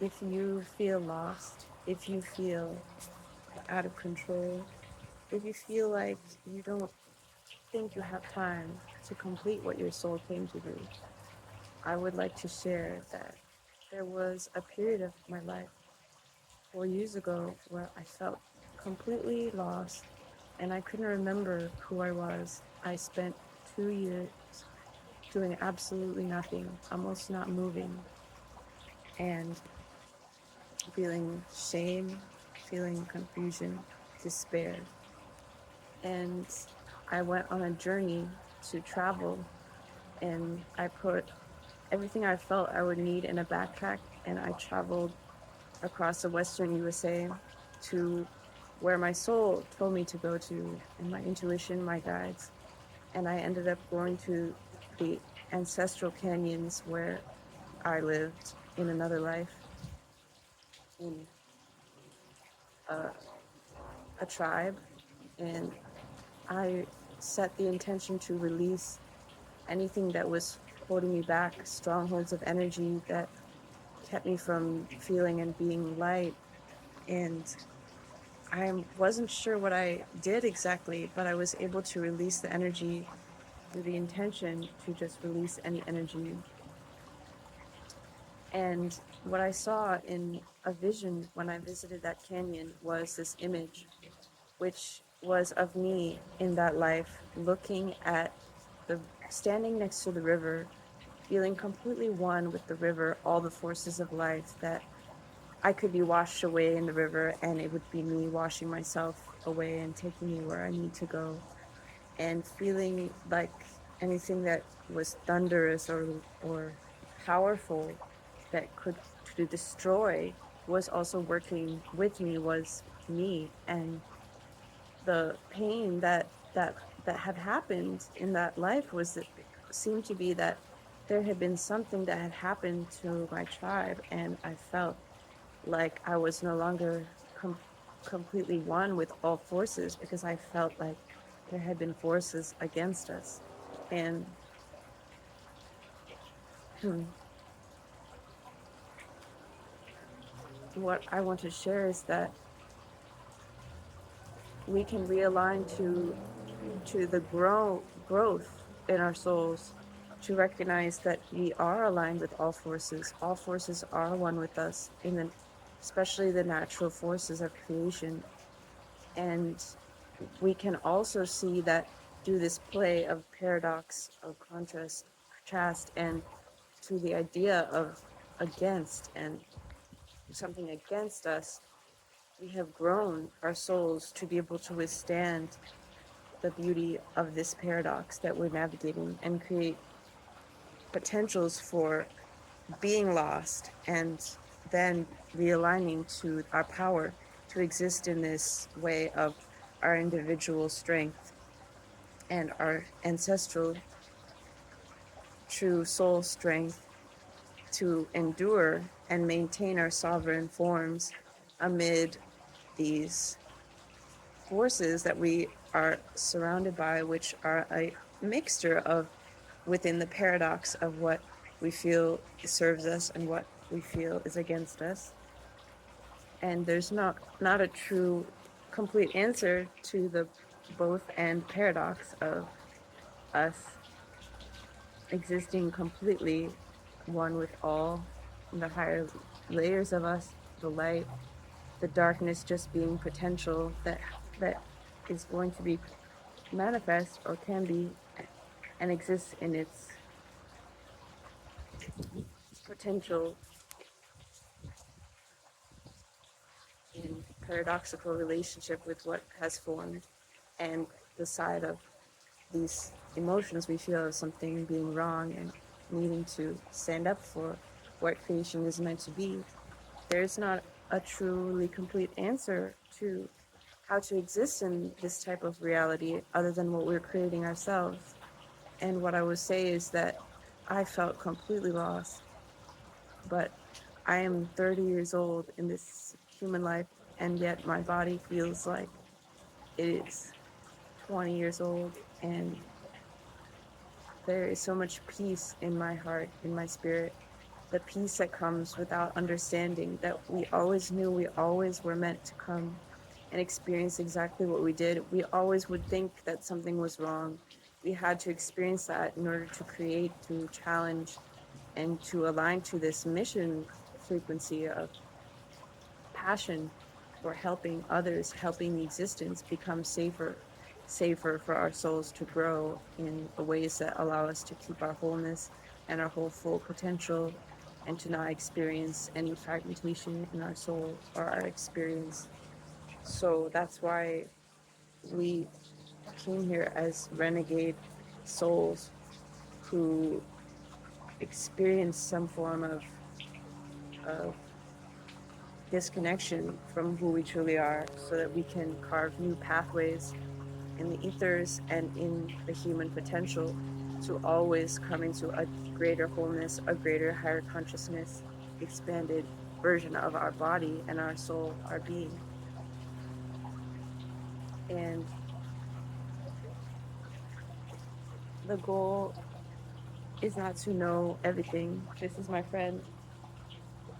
If you feel lost, if you feel out of control, if you feel like you don't think you have time to complete what your soul came to do, I would like to share that there was a period of my life 4 years ago where I felt completely lost and I couldn't remember who I was. I spent 2 years doing absolutely nothing, almost not moving, and feeling shame, feeling confusion, despair. And I went on a journey to travel, and I put everything I felt I would need in a backpack, and I traveled across the Western USA to where my soul told me to go to, and my intuition, my guides. And I ended up going to the ancestral canyons where I lived in another life in a, a tribe. And I set the intention to release anything that was holding me back, strongholds of energy that kept me from feeling and being light. And I wasn't sure what I did exactly, but I was able to release the energy with the intention to just release any energy. And what I saw in a vision when I visited that canyon was this image, which was of me in that life, looking at the standing next to the river, feeling completely one with the river, all the forces of life, that I could be washed away in the river and it would be me washing myself away and taking me where I need to go, and feeling like anything that was thunderous or powerful that could to destroy was also working with me, was me. And the pain that had happened in that life was that seemed to be that there had been something that had happened to my tribe, and I felt like I was no longer completely one with all forces, because I felt like there had been forces against us. And what I want to share is that we can realign to the growth in our souls, to recognize that we are aligned with all forces. All forces are one with us, in the especially the natural forces of creation. And we can also see that through this play of paradox, of contrast, and to the idea of against and something against us, we have grown our souls to be able to withstand the beauty of this paradox that we're navigating and create potentials for being lost and then realigning to our power to exist in this way of our individual strength and our ancestral true soul strength to endure and maintain our sovereign forms amid these forces that we are surrounded by, which are a mixture of within the paradox of what we feel serves us and what we feel is against us. And there's not a true complete answer to the both and paradox of us existing completely one with all the higher layers of us, the light, the darkness just being potential that is going to be manifest or can be and exists in its potential in paradoxical relationship with what has formed, and the side of these emotions we feel of something being wrong and needing to stand up for what creation is meant to be. There's not a truly complete answer to how to exist in this type of reality other than what we're creating ourselves. And what I would say is that I felt completely lost, but I am 30 years old in this human life, and yet my body feels like it is 20 years old. And there is so much peace in my heart, in my spirit, the peace that comes without understanding, that we always knew we always were meant to come and experience exactly what we did. We always would think that something was wrong. We had to experience that in order to create, to challenge, and to align to this mission frequency of passion for helping others, helping existence become safer for our souls to grow in the ways that allow us to keep our wholeness and our whole full potential, and to not experience any fragmentation in our soul or our experience. So that's why we came here as renegade souls who experience some form of disconnection from who we truly are, so that we can carve new pathways in the ethers and in the human potential to always come into a greater wholeness, a greater higher consciousness, expanded version of our body and our soul, our being. And the goal is not to know everything. This is my friend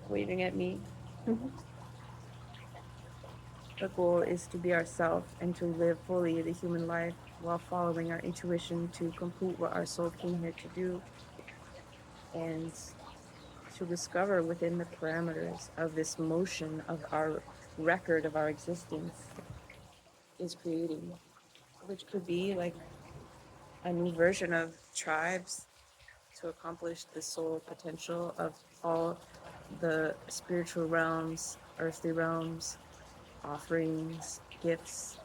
waving at me. The goal is to be ourselves and to live fully the human life while following our intuition to complete what our soul came here to do, and to discover within the parameters of this motion of our record of our existence is creating, which could be like a new version of tribes to accomplish the soul potential of all the spiritual realms, earthly realms, offerings, gifts,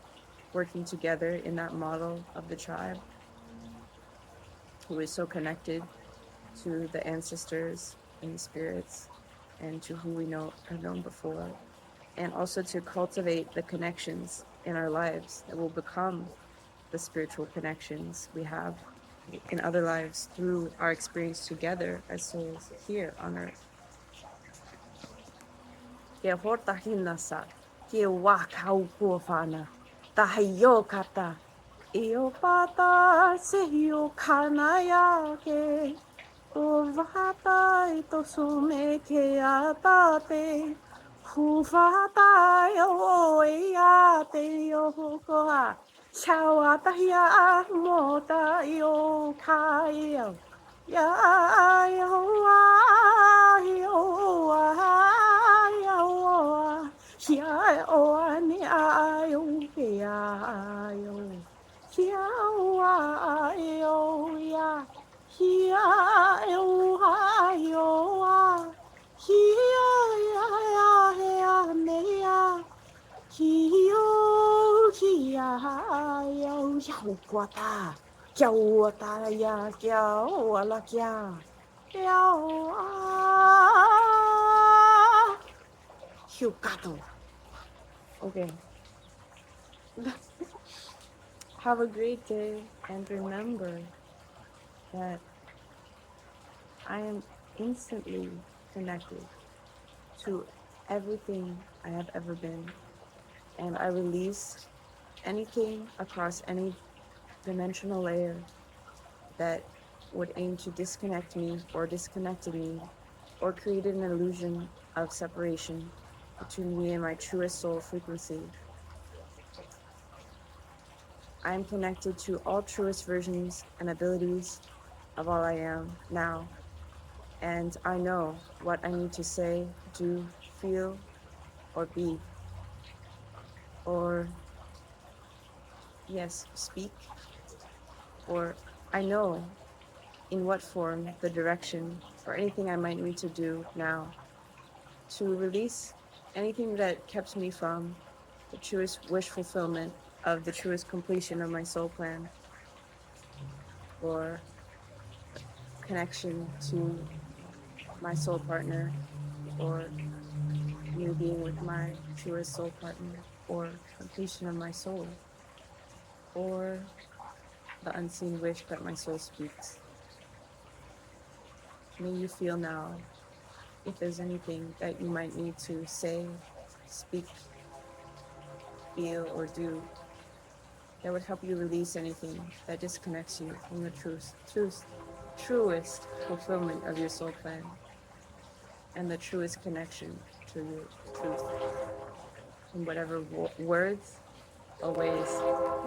working together in that model of the tribe, who is so connected to the ancestors and the spirits and to who we know have known before, and also to cultivate the connections in our lives that will become the spiritual connections we have in other lives through our experience together as souls here on earth. Ke horta hinasa, ke wakau kuafana, tahayo kata, io pata se io kanaya ke, o vata ito sume ke atate, huvata yo eate yo koa, shawata ya mota yo kaya. Ya yo yo yo ya o ni ayo ya yo ya yo ya ya yo me ya Kio kia yo yo kwata kia wata ya kia wala kia kia Hyukato. Okay. Have a great day, and remember that I am instantly connected to everything I have ever been, and I release anything across any dimensional layer that would aim to disconnect me or disconnected me or created an illusion of separation between me and my truest soul frequency. I am connected to all truest versions and abilities of all I am now, and I know what I need to say, do, feel, or be, or yes, speak, or I know in what form, the direction, or anything I might need to do now to release anything that kept me from the truest wish fulfillment of the truest completion of my soul plan, or connection to my soul partner, or me being with my truest soul partner, or completion of my soul, or the unseen wish that my soul speaks. May you feel now if there's anything that you might need to say, speak, feel, or do that would help you release anything that disconnects you from the truest fulfillment of your soul plan. and the truest connection to your truth in whatever words or ways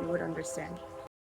you would understand.